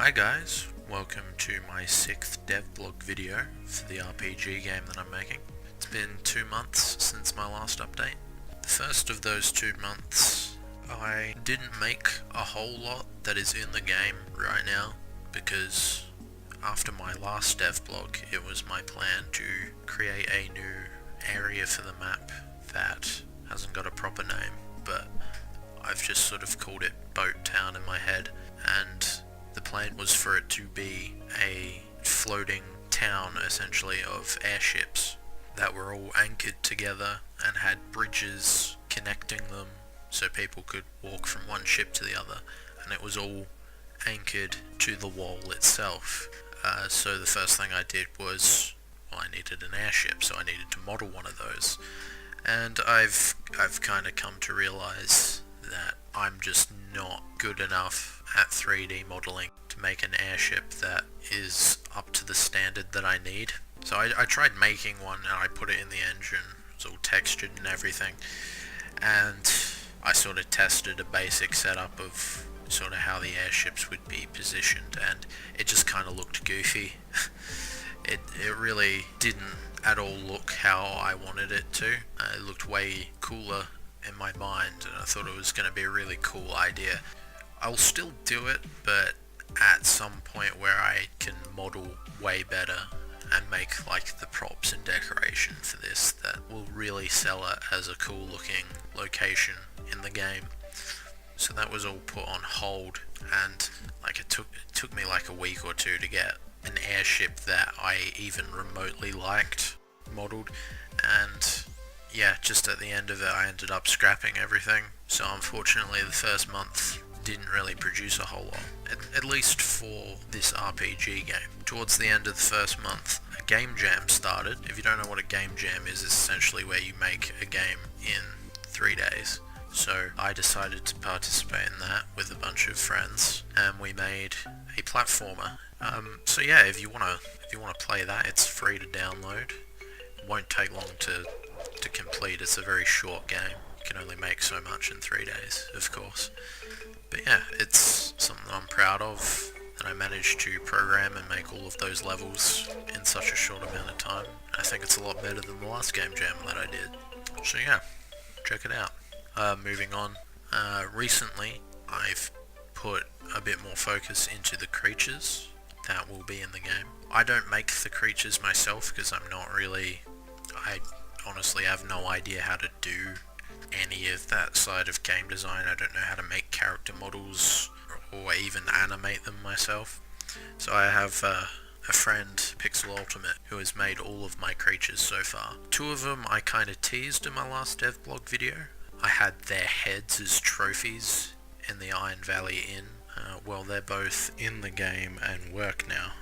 Hi guys, welcome to my 6th devlog video for the RPG game that I'm making. It's been 2 months since my last update. The first of those 2 months, I didn't make a whole lot that is in the game right now, because after my last devlog, it was my plan to create a new area for the map that hasn't got a proper name, but I've just sort of called it Boat Town in my head, and the plan was for it to be a floating town, essentially, of airships that were all anchored together and had bridges connecting them so people could walk from one ship to the other, and it was all anchored to the wall itself. So the first thing I did was, I needed an airship, so I needed to model one of those. And I've kind of come to realize that I'm just not good enough at 3D modeling to make an airship that is up to the standard that I need. So I tried making one and I put it in the engine, it's all textured and everything, and I sort of tested a basic setup of sort of how the airships would be positioned, and it just kind of looked goofy. It really didn't at all look how I wanted it to. It looked way cooler in my mind, and I thought it was going to be a really cool idea. I'll still do it, but at some point where I can model way better and make like the props and decoration for this that will really sell it as a cool looking location in the game. So that was all put on hold, and like it took me like a week or two to get an airship that I even remotely liked modeled, and yeah, just at the end of it I ended up scrapping everything. So unfortunately the first month didn't really produce a whole lot, at least for this RPG game. Towards the end of the first month, a game jam started. If you don't know what a game jam is, it's essentially where you make a game in 3 days. So I decided to participate in that with a bunch of friends, and we made a platformer. So yeah, if you wanna play that, it's free to download. It won't take long to complete. It's a very short game. You can only make so much in 3 days, of course. But yeah, it's something I'm proud of, that I managed to program and make all of those levels in such a short amount of time. I think it's a lot better than the last game jam that I did. So yeah, check it out. Moving on, recently I've put a bit more focus into the creatures that will be in the game. I don't make the creatures myself because I honestly have no idea how to do any of that side of game design. I don't know how to make character models or even animate them myself. So I have a friend, Pixel Ultimate, who has made all of my creatures so far. 2 of them I kind of teased in my last devlog video. I had their heads as trophies in the Iron Valley Inn. Well, they're both in the game and work now.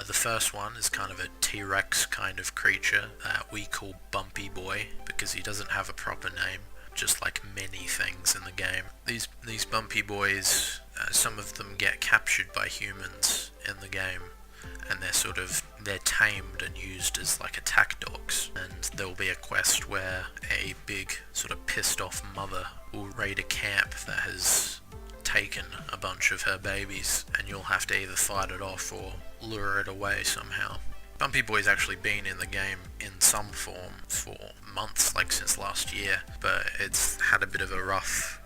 The first one is kind of a T-Rex kind of creature that we call Bumpy Boy because he doesn't have a proper name, just like many things in the game. These Bumpy Boys, some of them get captured by humans in the game, and they're tamed and used as like attack dogs. And there'll be a quest where a big sort of pissed off mother will raid a camp that has taken a bunch of her babies, and you'll have to either fight it off or lure it away somehow. Bumpy Boy's actually been in the game in some form for months, like since last year, but it's had a bit of a rough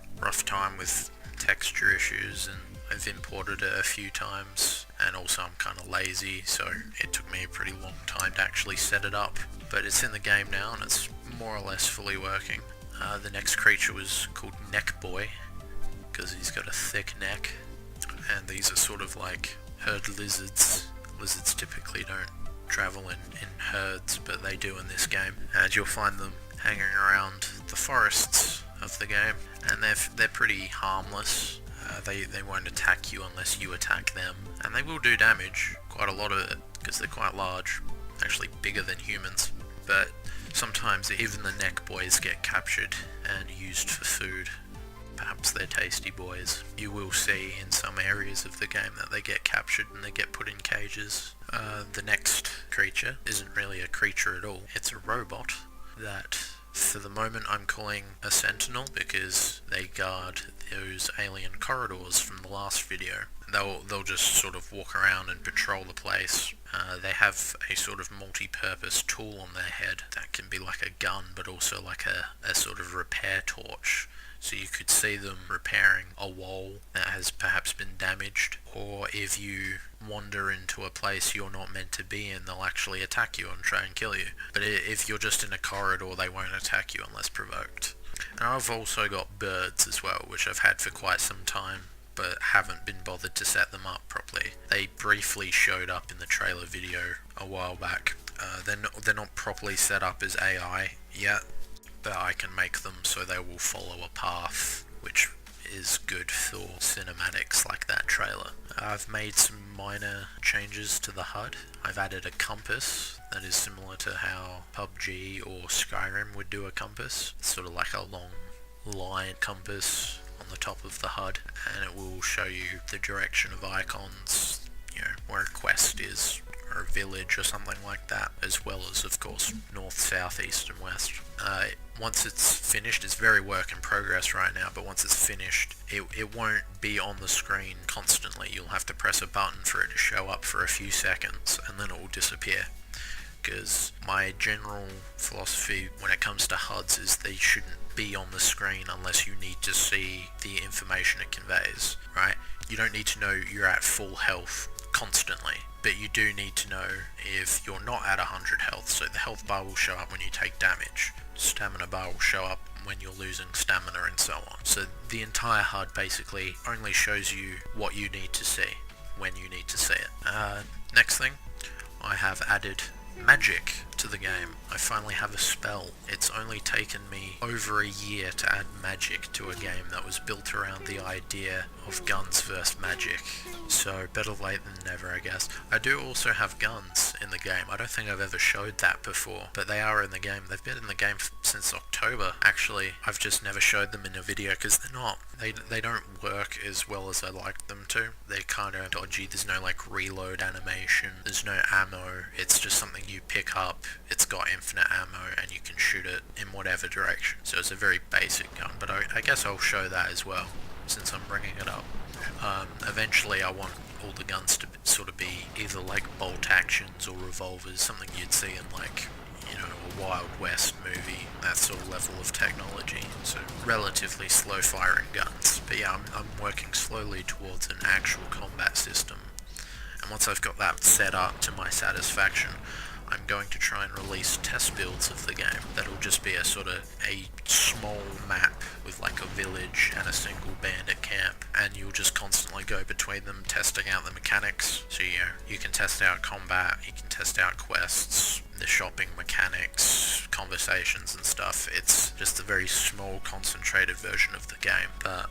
time with texture issues, and I've imported it a few times, and also I'm kind of lazy, so it took me a pretty long time to actually set it up. But it's in the game now and it's more or less fully working. The next creature was called Neck Boy, because he's got a thick neck, and these are sort of like herd lizards. Lizards typically don't travel in herds, but they do in this game, and you'll find them hanging around the forests of the game, and they're pretty harmless. They won't attack you unless you attack them, and they will do damage, quite a lot of it, because they're quite large, actually bigger than humans. But sometimes even the neck boys get captured and used for food. Perhaps they're tasty boys. You will see in some areas of the game that they get captured and they get put in cages. The next creature isn't really a creature at all. It's a robot that For the moment I'm calling a Sentinel because they guard those alien corridors from the last video. They'll just sort of walk around and patrol the place. They have a sort of multi-purpose tool on their head that can be like a gun but also like a sort of repair torch. So you could see them repairing a wall that has perhaps been damaged, or if you wander into a place you're not meant to be in, they'll actually attack you and try and kill you. But if you're just in a corridor, they won't attack you unless provoked. And I've also got birds as well, which I've had for quite some time, but haven't been bothered to set them up properly. They briefly showed up in the trailer video a while back. They're not properly set up as AI yet, but I can make them so they will follow a path, which is good for cinematics like that trailer. I've made some minor changes to the HUD. I've added a compass that is similar to how PUBG or Skyrim would do a compass. It's sort of like a long line compass on the top of the HUD, and it will show you the direction of icons, where a quest is, or a village or something like that, as well as, of course, north, south, east and west. Once it's finished, it's very work in progress right now, but once it's finished, it won't be on the screen constantly. You'll have to press a button for it to show up for a few seconds, and then it will disappear. Because my general philosophy when it comes to HUDs is they shouldn't be on the screen unless you need to see the information it conveys, right? You don't need to know you're at full health constantly, but you do need to know if you're not at 100 health. So the health bar will show up when you take damage, stamina bar will show up when you're losing stamina, and so on. So the entire HUD basically only shows you what you need to see when you need to see it. Next thing, I have added magic to the game. I finally have a spell. It's only taken me over a year to add magic to a game that was built around the idea of guns versus magic. So better late than never, I guess. I do also have guns in the game. I don't think I've ever showed that before, but they are in the game. They've been in the game since October. Actually, I've just never showed them in a video because they don't work as well as I like them to. They're kind of dodgy. There's no like reload animation. There's no ammo. It's just something you pick up. It's got infinite ammo and you can shoot it in whatever direction. So it's a very basic gun, but I guess I'll show that as well since I'm bringing it up. Eventually I want all the guns to sort of be either like bolt actions or revolvers, something you'd see in like, a Wild West movie, that sort of level of technology. So relatively slow firing guns. But yeah, I'm working slowly towards an actual combat system. And once I've got that set up to my satisfaction, I'm going to try and release test builds of the game that'll just be a sort of a small map with like a village and a single bandit camp, and you'll just constantly go between them testing out the mechanics. So you can test out combat, you can test out quests, the shopping mechanics, conversations and stuff. It's just a very small concentrated version of the game, but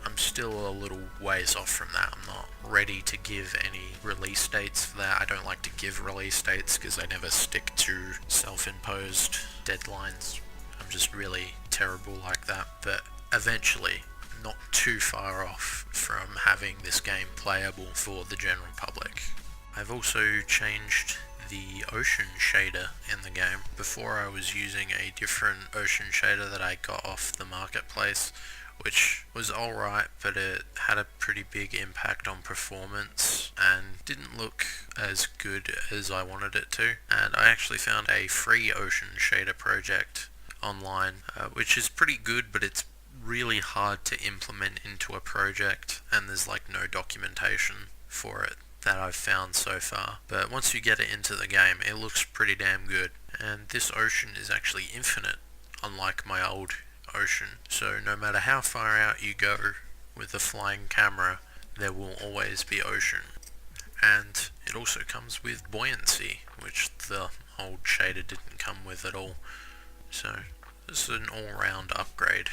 I'm still a little ways off from that. I'm not ready to give any release dates for that. I don't like to give release dates because I never stick to self-imposed deadlines. I'm just really terrible like that. But eventually, not too far off from having this game playable for the general public. I've also changed the ocean shader in the game. Before I was using a different ocean shader that I got off the marketplace, which was alright, but it had a pretty big impact on performance and didn't look as good as I wanted it to. And I actually found a free ocean shader project online, which is pretty good, but it's really hard to implement into a project, and there's like no documentation for it that I've found so far. But once you get it into the game, it looks pretty damn good. And this ocean is actually infinite, unlike my old ocean. So no matter how far out you go with the flying camera, there will always be ocean. And it also comes with buoyancy, which the old shader didn't come with at all. So this is an all-round upgrade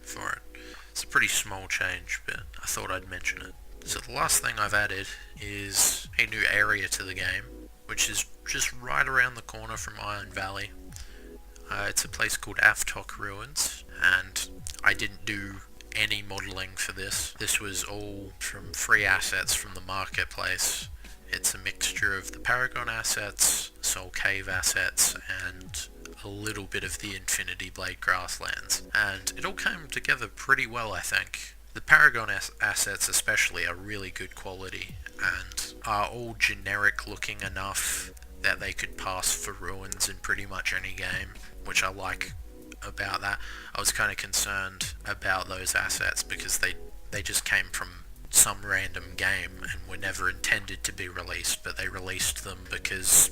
for it. It's a pretty small change, but I thought I'd mention it. So the last thing I've added is a new area to the game, which is just right around the corner from Iron Valley. It's a place called Aftok Ruins, and I didn't do any modelling for this. This was all from free assets from the marketplace. It's a mixture of the Paragon assets, Soul Cave assets, and a little bit of the Infinity Blade grasslands, and it all came together pretty well, I think. The Paragon assets especially are really good quality and are all generic looking enough that they could pass for ruins in pretty much any game, which I like about that. I was kind of concerned about those assets because they just came from some random game and were never intended to be released, but they released them because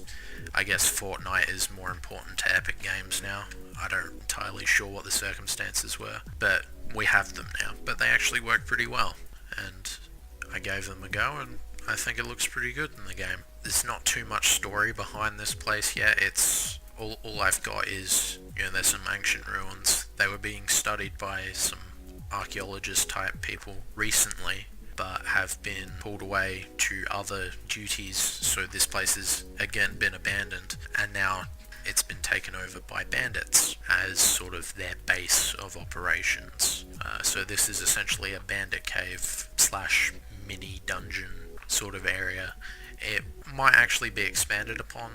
I guess Fortnite is more important to Epic Games now. I don't entirely sure what the circumstances were, but we have them now. But they actually work pretty well, and I gave them a go, and I think it looks pretty good in the game. There's not too much story behind this place yet. It's all I've got is, there's some ancient ruins. They were being studied by some archaeologist type people recently, but have been pulled away to other duties, so this place has again been abandoned, and now it's been taken over by bandits as sort of their base of operations. So this is essentially a bandit cave slash mini dungeon sort of area. It might actually be expanded upon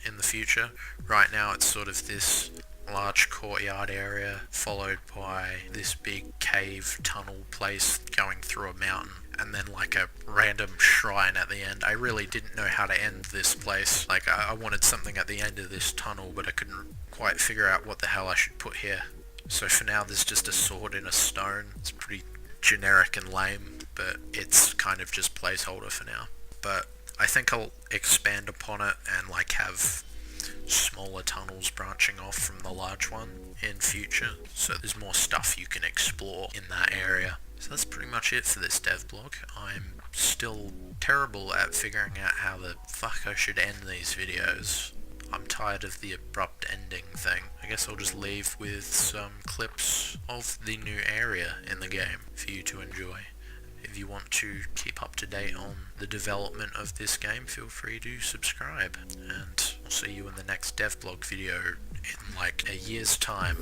in the future. Right now it's sort of this large courtyard area followed by this big cave tunnel place going through a mountain, and then like a random shrine at the end. I really didn't know how to end this place. Like I wanted something at the end of this tunnel, but I couldn't quite figure out what the hell I should put here. So for now there's just a sword in a stone. It's pretty generic and lame, but it's kind of just placeholder for now. But I think I'll expand upon it and like have smaller tunnels branching off from the large one in future, so there's more stuff you can explore in that area. So that's pretty much it for this dev blog. I'm still terrible at figuring out how the fuck I should end these videos. I'm tired of the abrupt ending thing. I guess I'll just leave with some clips of the new area in the game for you to enjoy. If you want to keep up to date on the development of this game, feel free to subscribe, and I'll see you in the next devblog video in like a year's time.